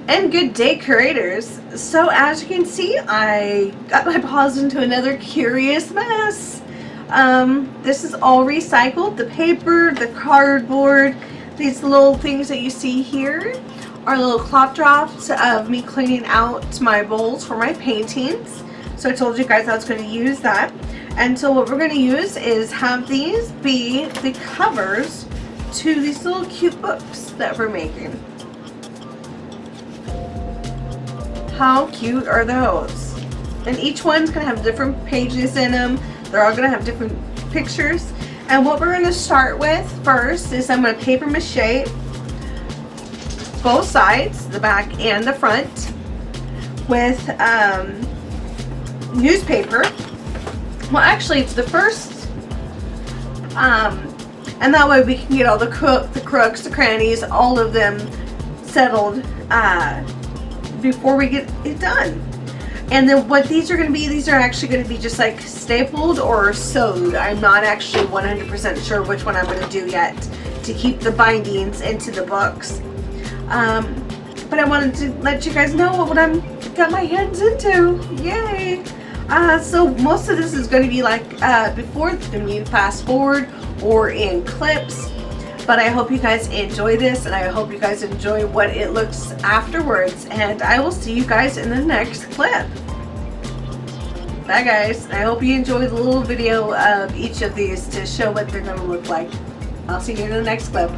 And good day, creators. So as you can see, I got my paws into another curious mess. This is all recycled. The paper, the cardboard, these little things that you see here are little clop drops of me cleaning out my bowls for my paintings. So I told you guys I was going to use that. And so what we're going to use is have these be the covers to these little cute books that we're making. How cute are those? And each one's going to have different pages in them. They're all going to have different pictures. And what we're going to start with first is I'm going to paper mache both sides, the back and the front, with newspaper. Well, actually, it's the first, and that way we can get all the crooks, the crannies, all of them settled before we get it done. And then what these are going to be, these are actually going to be just like stapled or sewed. I'm not actually 100% sure which one I'm going to do yet to keep the bindings into the books. But I wanted to let you guys know what I'm got my hands into. Yay! So most of this is going to be like before, it's going to be fast forward or in clips. But I hope you guys enjoy this, and I hope you guys enjoy what it looks afterwards. And I will see you guys in the next clip. Bye guys. I hope you enjoyed the little video of each of these to show what they're going to look like. I'll see you in the next clip.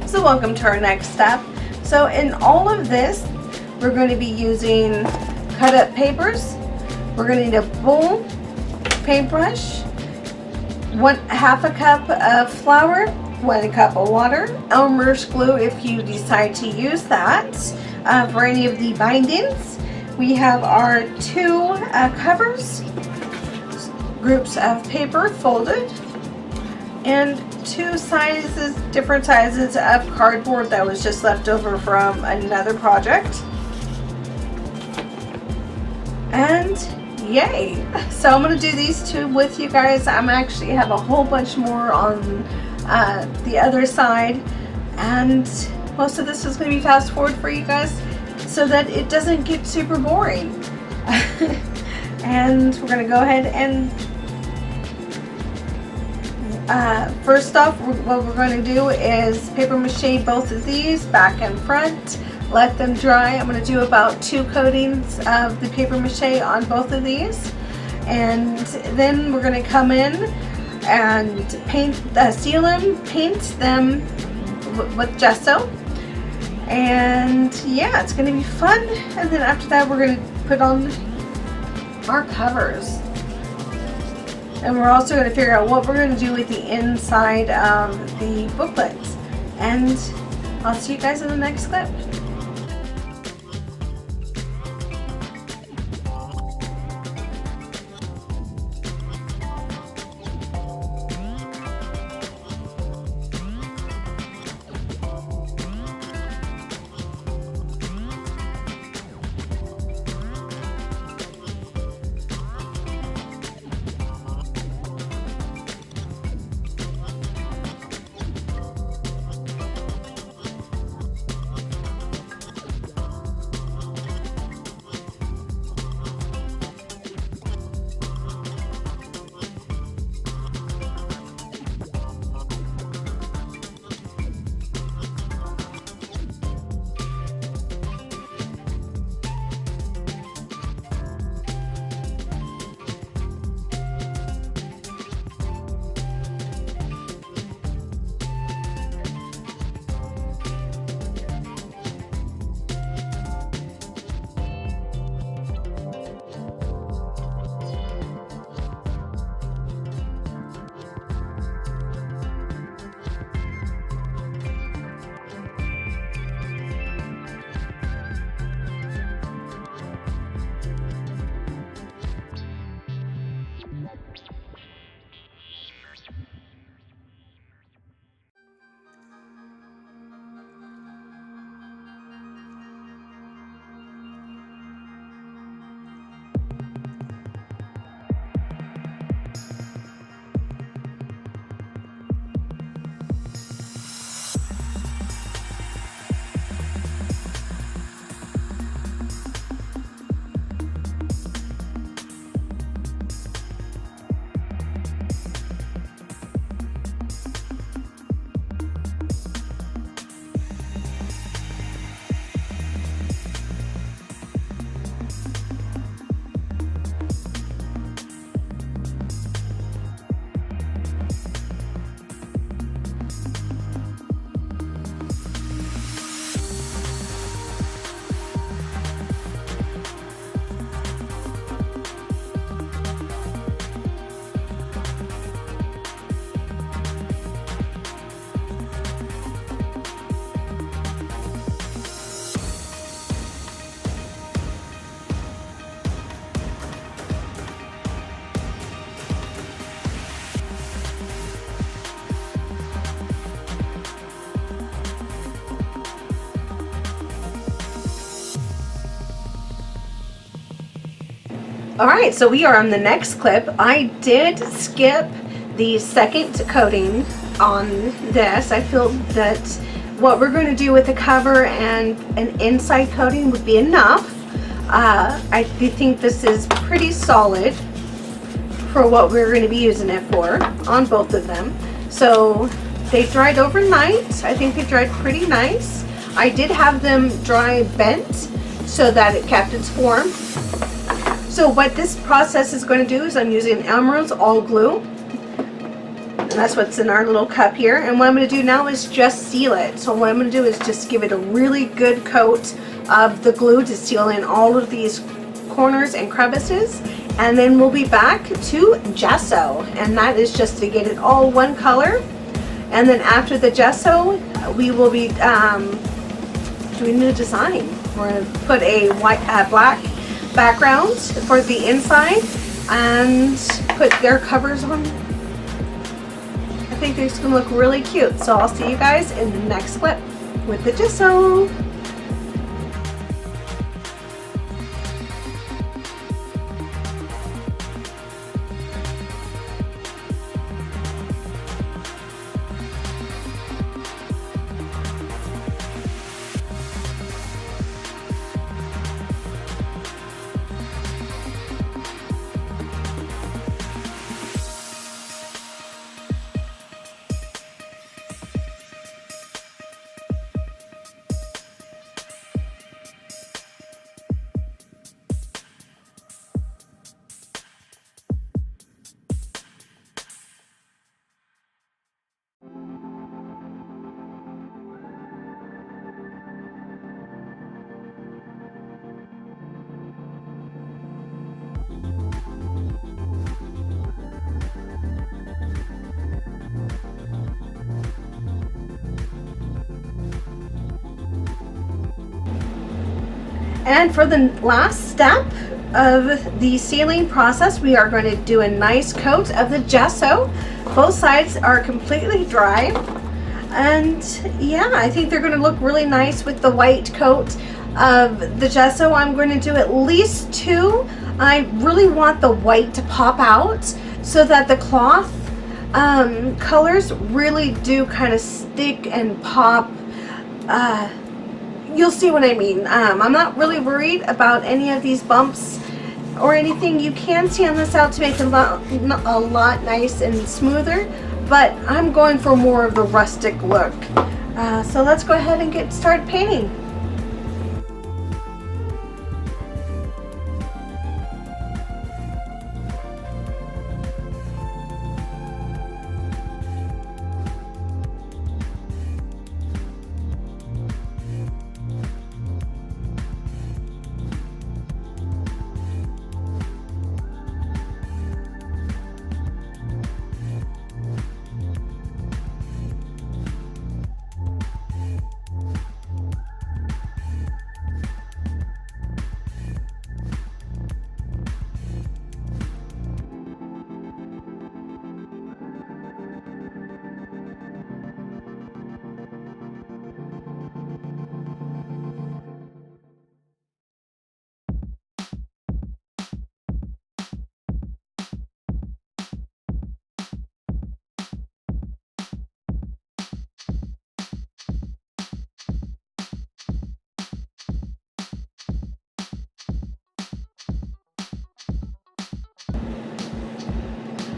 So welcome to our next step. So in all of this, we're going to be using cut up papers. We're going to need a bowl, paintbrush, half a cup of flour, 1 cup of water, Elmer's glue if you decide to use that for any of the bindings. We have our 2 covers, groups of paper folded, and 2 sizes, different sizes of cardboard that was just left over from another project. And yay! So I'm going to do these 2 with you guys. I'm actually have a whole bunch more on the other side, and most of this is going to be fast forward for you guys so that it doesn't get super boring. And we're going to go ahead and first off, what we're going to do is paper mache both of these back and front, let them dry. I'm going to do about 2 coatings of the paper mache on both of these, and then we're going to come in and seal them, paint them with gesso, and yeah, it's going to be fun. And then after that, we're going to put on our covers. And we're also going to figure out what we're going to do with the inside of the booklets. And I'll see you guys in the next clip. Alright, so we are on the next clip. I did skip the second coating on this. I feel that what we're going to do with the cover and an inside coating would be enough. I think this is pretty solid for what we're going to be using it for on both of them. So they dried overnight. I think they dried pretty nice. I did have them dry bent so that it kept its form. So what this process is going to do is I'm using Elmer's all glue. And that's what's in our little cup here. And what I'm going to do now is just seal it. So what I'm going to do is just give it a really good coat of the glue to seal in all of these corners and crevices. And then we'll be back to gesso. And that is just to get it all one color. And then after the gesso, we will be doing a design. We're going to put a black background for the inside and put their covers on. I think it's going to look really cute. So I'll see you guys in the next clip with the gesso. And for the last step of the sealing process, we are going to do a nice coat of the gesso. Both sides are completely dry. And yeah, I think they're going to look really nice with the white coat of the gesso. I'm going to do at least 2. I really want the white to pop out so that the cloth colors really do kind of stick and pop. You'll see what I mean. I'm not really worried about any of these bumps or anything. You can sand this out to make it a lot nice and smoother, but I'm going for more of the rustic look. So let's go ahead and get started painting.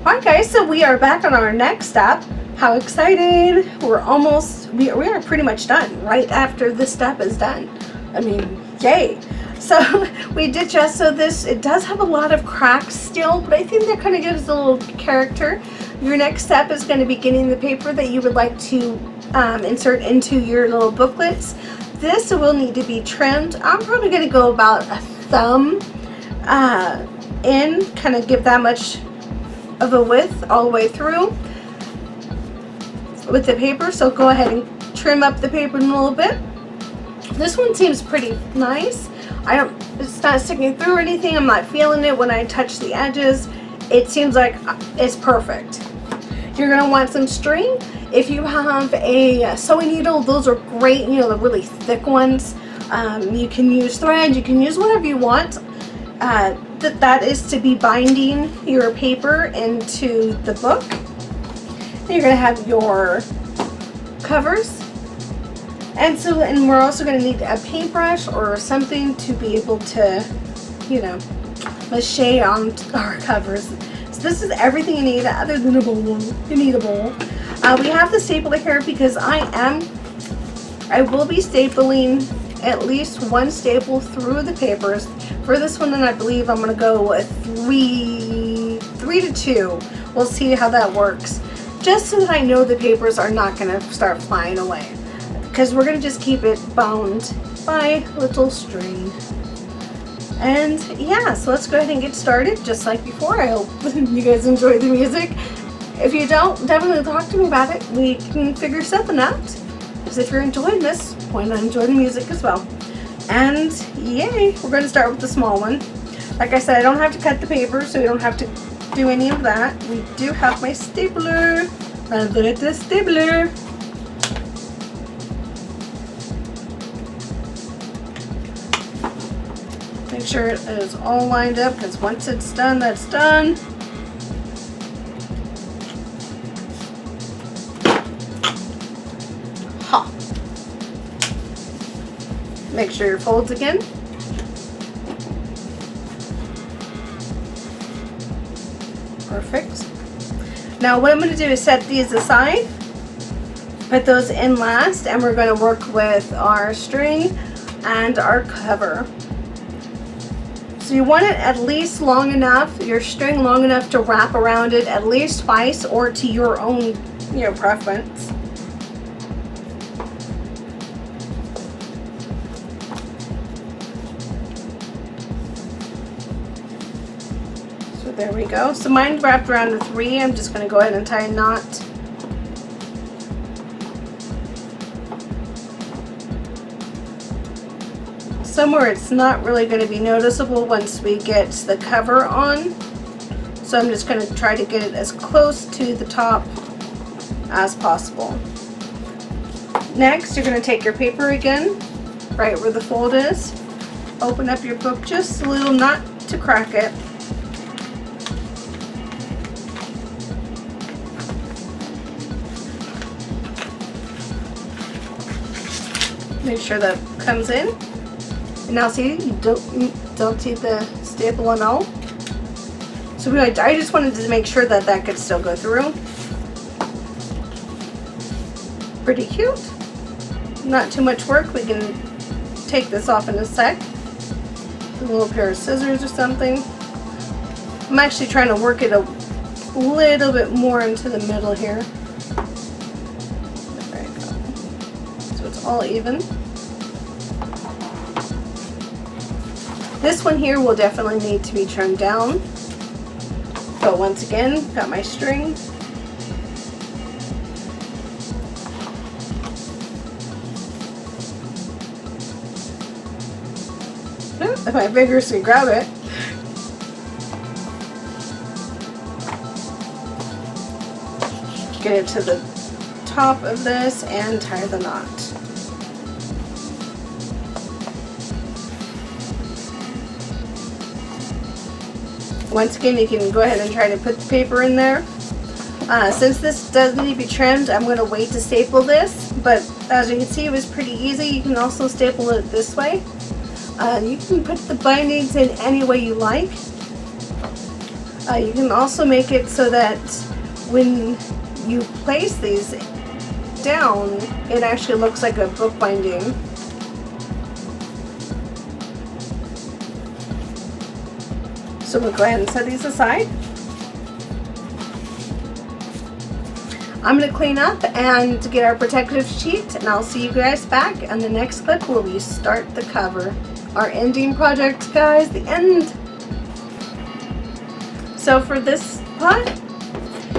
Alright guys, so we are back on our next step. How excited! We are pretty much done right after this step is done. I mean, yay! So we did gesso this. It does have a lot of cracks still, but I think that kind of gives a little character. Your next step is going to be getting the paper that you would like to insert into your little booklets. This will need to be trimmed. I'm probably going to go about a thumb in, kind of give that much of a width all the way through with the paper. So go ahead and trim up the paper a little bit. This one seems pretty nice. It's not sticking through or anything. I'm not feeling it when I touch the edges. It seems like it's perfect. You're gonna want some string. If you have a sewing needle, those are great, you know, the really thick ones. You can use thread, you can use whatever you want. that is to be binding your paper into the book. Then you're going to have your covers. And we're also going to need a paintbrush or something to be able to, you know, mache on our covers. So this is everything you need other than a bowl. You need a bowl. We have the stapler here because I will be stapling at least one staple through the papers. For this one, then I believe I'm going to go with three to two. We'll see how that works. Just so that I know the papers are not going to start flying away. Because we're going to just keep it bound by little string. And yeah, so let's go ahead and get started just like before. I hope you guys enjoy the music. If you don't, definitely talk to me about it. We can figure something out. Because if you're enjoying this, why not enjoy the music as well? And yay, we're going to start with the small one. Like I said, I don't have to cut the paper, so we don't have to do any of that. We do have my stapler. My little stapler. Make sure it is all lined up, because once it's done, that's done. Ha! Make sure your folds again. Perfect. Now what I'm going to do is set these aside, put those in last, and we're going to work with our string and our cover. So you want it at least long enough, your string long enough to wrap around it at least twice, or to your own, you know, preference. So there we go. So mine's wrapped around the 3. I'm just going to go ahead and tie a knot. Somewhere it's not really going to be noticeable once we get the cover on. So I'm just going to try to get it as close to the top as possible. Next, you're going to take your paper again, right where the fold is. Open up your book just a little, not to crack it. Make sure that comes in. Now see, you don't see the staple and all. So I just wanted to make sure that that could still go through. Pretty cute. Not too much work. We can take this off in a sec. A little pair of scissors or something. I'm actually trying to work it a little bit more into the middle here. There we go. So it's all even. This one here will definitely need to be trimmed down. But once again, got my string. If my fingers can grab it. Get it to the top of this and tie the knot. Once again, you can go ahead and try to put the paper in there. Since this does need to be trimmed, I'm going to wait to staple this, but as you can see, it was pretty easy. You can also staple it this way. You can put the bindings in any way you like. You can also make it so that when you place these down, it actually looks like a book binding. So we'll go ahead and set these aside. I'm going to clean up and get our protective sheet, and I'll see you guys back on the next clip where we start the cover. Our ending project, guys, the end. So for this part,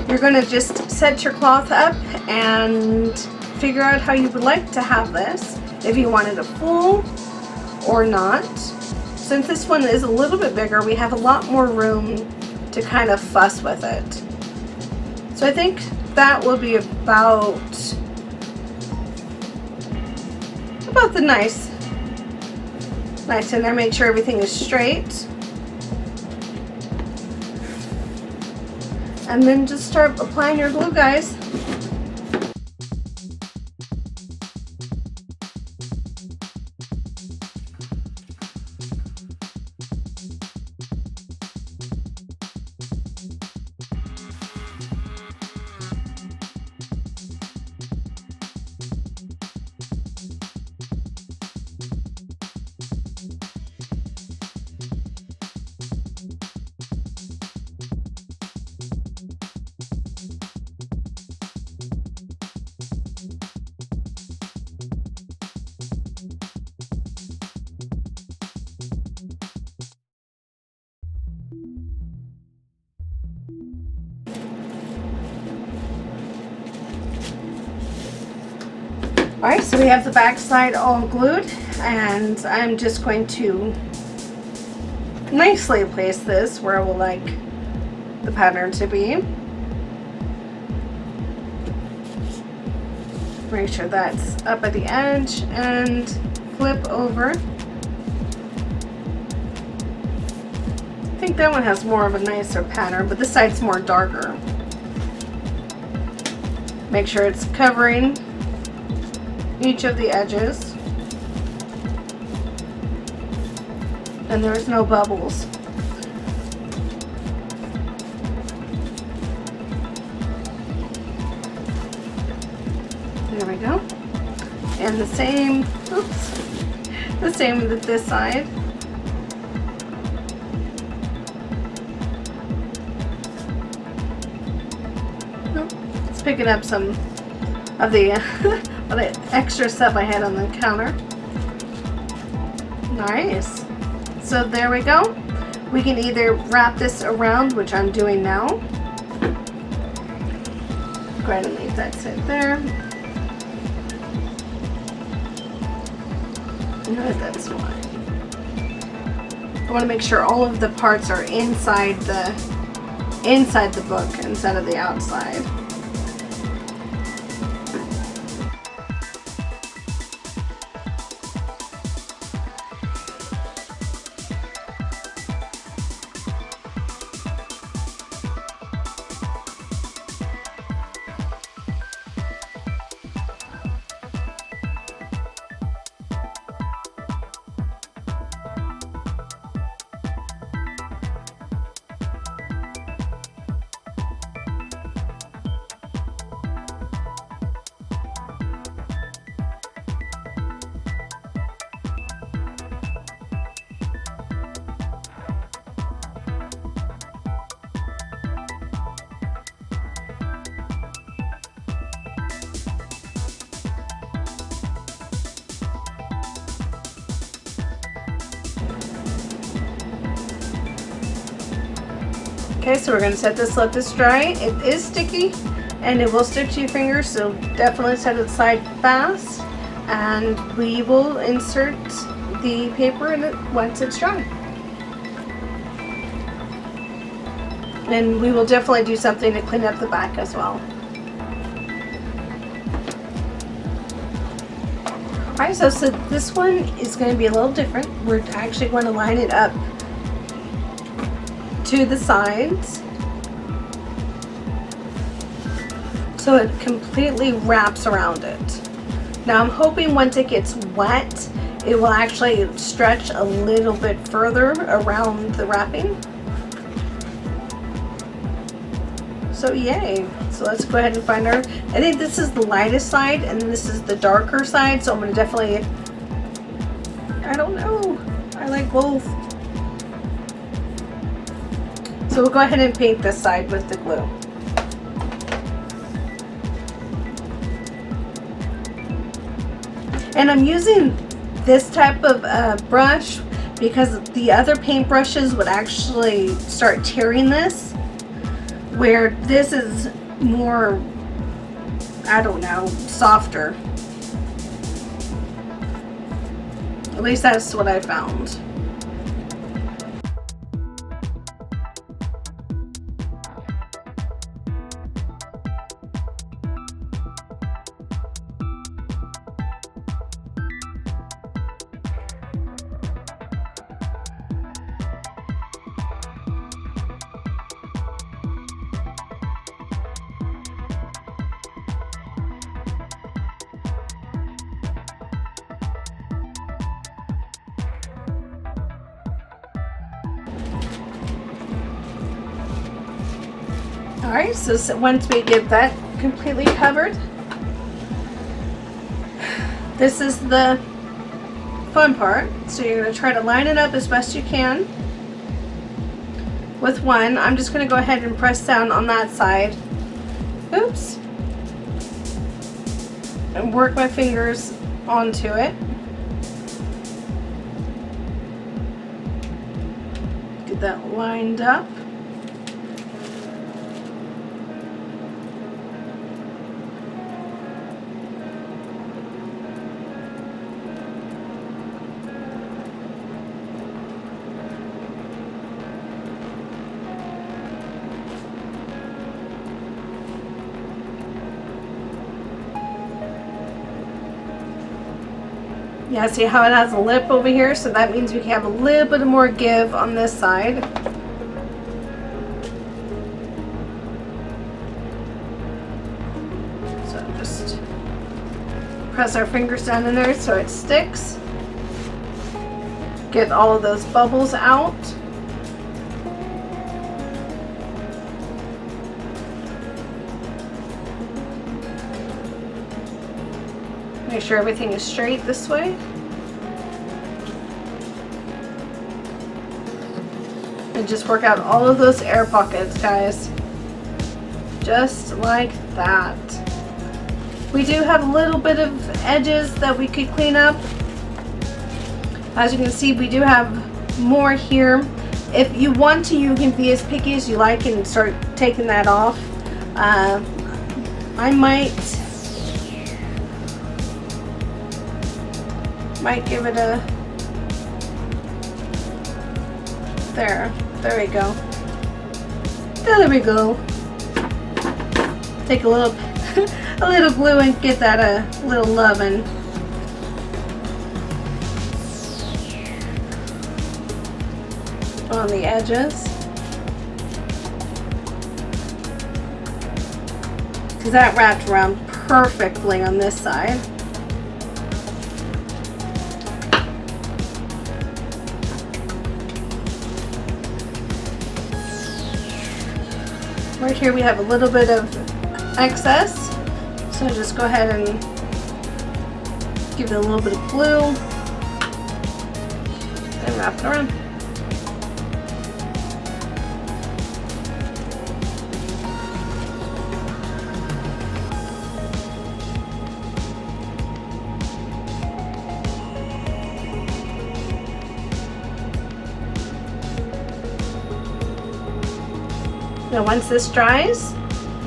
you're going to just set your cloth up and figure out how you would like to have this. If you wanted a full or not. Since this one is a little bit bigger, we have a lot more room to kind of fuss with it. So I think that will be about the nice in there. Make sure everything is straight. And then just start applying your glue, guys. Alright, so we have the back side all glued, and I'm just going to nicely place this where I would like the pattern to be. Make sure that's up at the edge and flip over. I think that one has more of a nicer pattern, but this side's more darker. Make sure it's covering each of the edges, and there's no bubbles. There we go. And the same, the same with this side. It's picking up some of the the extra stuff I had on the counter. Nice. So there we go. We can either wrap this around, which I'm doing now. Go ahead and leave that sit there. No, that's fine. I want to make sure all of the parts are inside the book instead of the outside. Okay, so we're going to let this dry. It is sticky and it will stick to your fingers, so definitely set it aside fast, and we will insert the paper in it once it's dry. And we will definitely do something to clean up the back as well. Alright, so this one is going to be a little different. We're actually going to line it up to the sides so it completely wraps around it. Now I'm hoping once it gets wet, it will actually stretch a little bit further around the wrapping. So yay. So let's go ahead and find our, I think this is the lightest side and this is the darker side, so I'm going to definitely, I don't know, I like both. So we'll go ahead and paint this side with the glue. And I'm using this type of brush because the other paint brushes would actually start tearing this, where this is more, I don't know, softer. At least that's what I found. Alright, so once we get that completely covered, this is the fun part. So you're going to try to line it up as best you can with one. I'm just going to go ahead and press down on that side. Oops. And work my fingers onto it. Get that lined up. Yeah, see how it has a lip over here? So that means we can have a little bit more give on this side. So just press our fingers down in there so it sticks. Get all of those bubbles out. Make sure everything is straight this way. And just work out all of those air pockets, guys. Just like that. We do have a little bit of edges that we could clean up. As you can see, we do have more here. If you want to, you can be as picky as you like and start taking that off. I might give it a, there we go. There we go. Take a little a little glue and get that a little loving. On the edges. Because that wrapped around perfectly on this side. Right here we have a little bit of excess, so just go ahead and give it a little bit of glue and wrap it around. Now once this dries,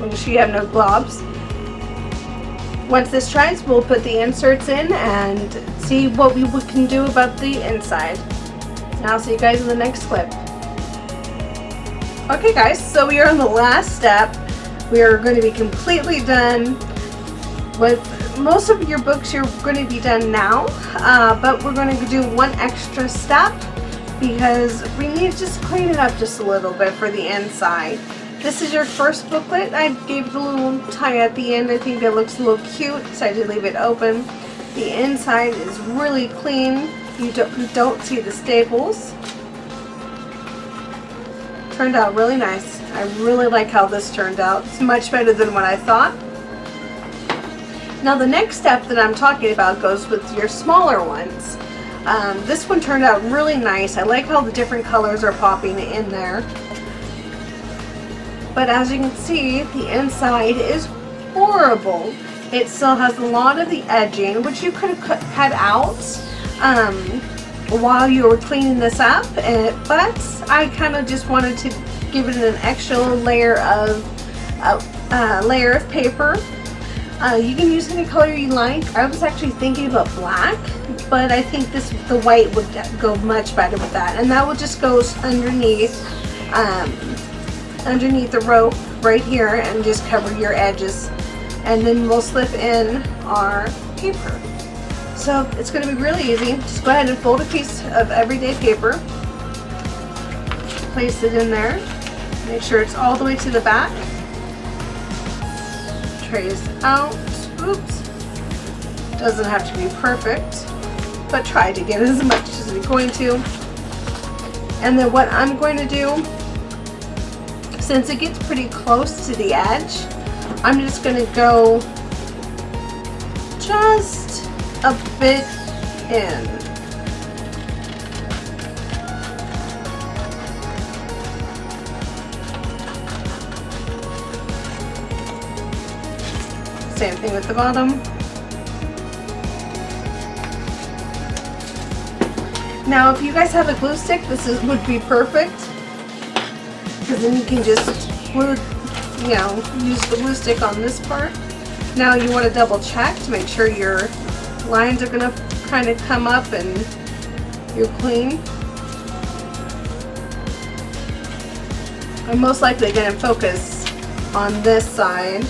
make sure you have no globs. Once this dries, we'll put the inserts in and see what we can do about the inside. And I'll see you guys in the next clip. Okay guys, so we are on the last step. We are going to be completely done with most of your books. You're going to be done now, but we're going to do one extra step because we need to just clean it up just a little bit for the inside. This is your first booklet. I gave it a little tie at the end. I think it looks a little cute, so I did leave it open. The inside is really clean. You don't see the staples. Turned out really nice. I really like how this turned out. It's much better than what I thought. Now the next step that I'm talking about goes with your smaller ones. This one turned out really nice. I like how the different colors are popping in there. But as you can see, the inside is horrible. It still has a lot of the edging, which you could have cut out while you were cleaning this up. But I kind of just wanted to give it an extra layer of paper. You can use any color you like. I was actually thinking about black, but I think the white would go much better with that. And that will just go underneath the rope right here and just cover your edges, and then we'll slip in our paper. So it's going to be really easy. Just go ahead and fold a piece of everyday paper, place it in there, make sure it's all the way to the back, trace out. Oops, doesn't have to be perfect, but try to get as much as you're going to. And then what I'm going to do, Since it gets pretty close to the edge, I'm just going to go just a bit in. Same thing with the bottom. Now, if you guys have a glue stick, would be perfect, because then you can just glue, use the glue stick on this part. Now you want to double check to make sure your lines are going to kind of come up and you're clean. I'm most likely going to focus on this side.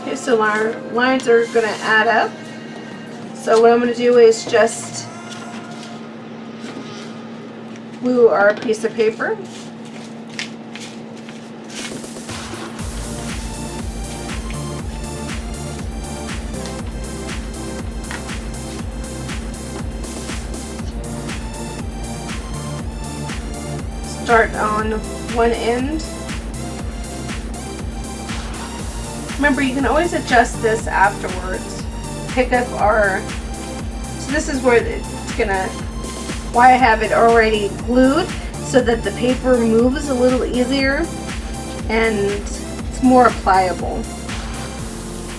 Okay, so our lines are going to add up. So what I'm going to do is just glue our piece of paper. Start on one end. Remember, you can always adjust this afterwards. Pick up so this is where it's gonna, why I have it already glued, so that the paper moves a little easier and it's more pliable.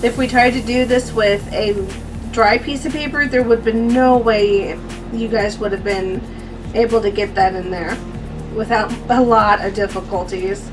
If we tried to do this with a dry piece of paper, there would be no way you guys would have been able to get that in there without a lot of difficulties.